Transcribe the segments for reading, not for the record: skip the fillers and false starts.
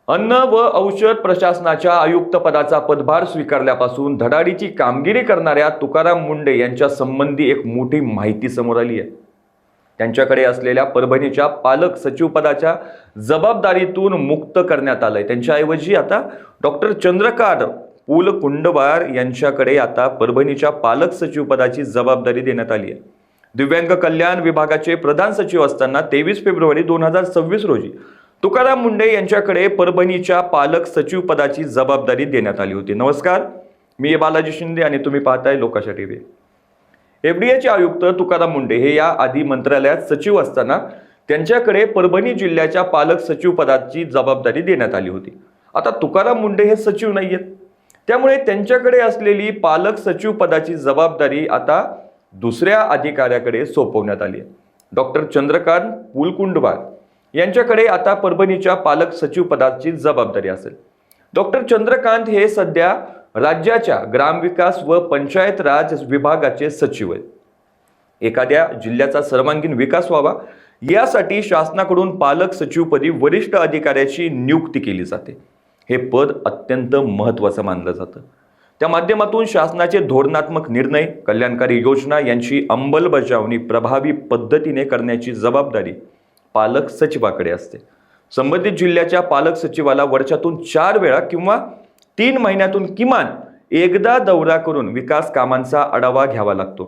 अन्न व औषध प्रशासनाच्या आयुक्त पदाचा पदभार स्वीकारल्यापासून धडाडीची कामगिरी करणाऱ्या तुकाराम मुंढे यांच्या संबंधी एक मोठी माहिती समोर आली आहे। त्यांच्याकडे असलेल्या परभणीच्या पालक सचिव पदाच्या जबाबदारीतून मुक्त करण्यात आलंय। त्यांच्याऐवजी आता डॉक्टर चंद्रकांत पुलकुंडवार यांच्याकडे आता परभणीच्या पालक सचिव पदाची जबाबदारी देण्यात आली आहे। दिव्यांग कल्याण विभागाचे प्रधान सचिव असताना 23 फेब्रुवारी 2026 रोजी तुकाराम मुंढे यांच्याकडे परभणीच्या पालक सचिव पदाची जबाबदारी देण्यात आली होती। नमस्कार, मी बालाजी शिंदे आणि तुम्ही पाहताय लोकाशा टीव्ही। एफडीएचे आयुक्त तुकाराम मुंढे हे या आधी मंत्रालयात सचिव असताना त्यांच्याकडे परभणी जिल्ह्याच्या पालक सचिव पदाची जबाबदारी देण्यात आली होती। आता तुकाराम मुंढे हे सचिव नाहीयेत, त्यामुळे त्यांच्याकडे असलेली पालक सचिव पदाची जबाबदारी आता दुसऱ्या अधिकाऱ्याकडे सोपवण्यात आली आहे। डॉक्टर चंद्रकांत पुलकुंडवार यांच्याकडे आता परभणीच्या पालक सचिव पदाची जबाबदारी असेल। डॉक्टर चंद्रकांत हे सध्या राज्याच्या ग्रामविकास व पंचायत राज विभागाचे सचिव आहेत। एखाद्या जिल्ह्याचा सर्वांगीण विकास व्हावा यासाठी शासनाकडून पालक सचिवपदी वरिष्ठ अधिकाऱ्याची नियुक्ती केली जाते। हे पद अत्यंत महत्त्वाचं मानलं जातं। त्या माध्यमातून शासनाचे धोरणात्मक निर्णय, कल्याणकारी योजना यांची अंमलबजावणी प्रभावी पद्धतीने करण्याची जबाबदारी पालक सचिवाकडे असते। संबंधित जिल्ह्याच्या पालक सचिवाला वर्षातून 4 वेळा किंवा 3 महिन्यातून किमान एकदा दौरा करून विकास कामांचा आढावा घ्यावा लागतो।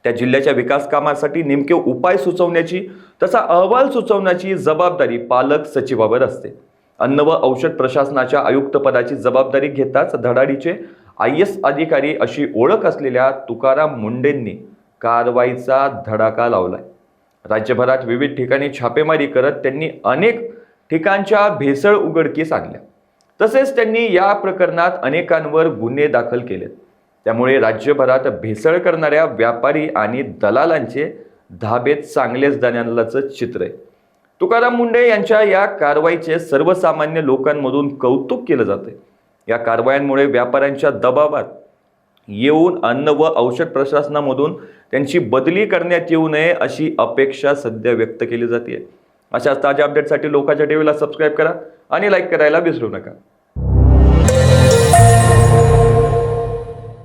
त्या जिल्ह्याच्या विकास कामासाठी नेमके उपाय सुचवण्याची तसा अहवाल सुचवण्याची जबाबदारी पालक सचिवावर असते। अन्न व औषध प्रशासनाच्या आयुक्त पदाची जबाबदारी घेताच धडाडीचे IAS अधिकारी अशी ओळख असलेल्या तुकाराम मुंढेंनी कारवाईचा धडाका लावलाय। राज्यभरात विविध ठिकाणी छापेमारी करत त्यांनी अनेक ठिकाणच्या भेसळ उघडकीस आणल्या। तसेच त्यांनी या प्रकरणात अनेकांवर गुन्हे दाखल केलेत। त्यामुळे राज्यभरात भेसळ करणाऱ्या व्यापारी आणि दलालांचे धाबे चांगलेच जाण्याचं चित्र आहे। तुकाराम मुंढे यांच्या या कारवाईचे सर्वसामान्य लोकांमधून कौतुक केलं जाते। या कारवायांमुळे व्यापाऱ्यांच्या दबावात येऊन अन्न व औषध प्रशासनामधून त्यांची बदली करण्यात येऊ नये अशी अपेक्षा सध्या व्यक्त केली जाते। अशाच ताज्या अपडेटसाठी लोकाच्या टीव्हीला सबस्क्राईब करा आणि लाईक करायला विसरू नका।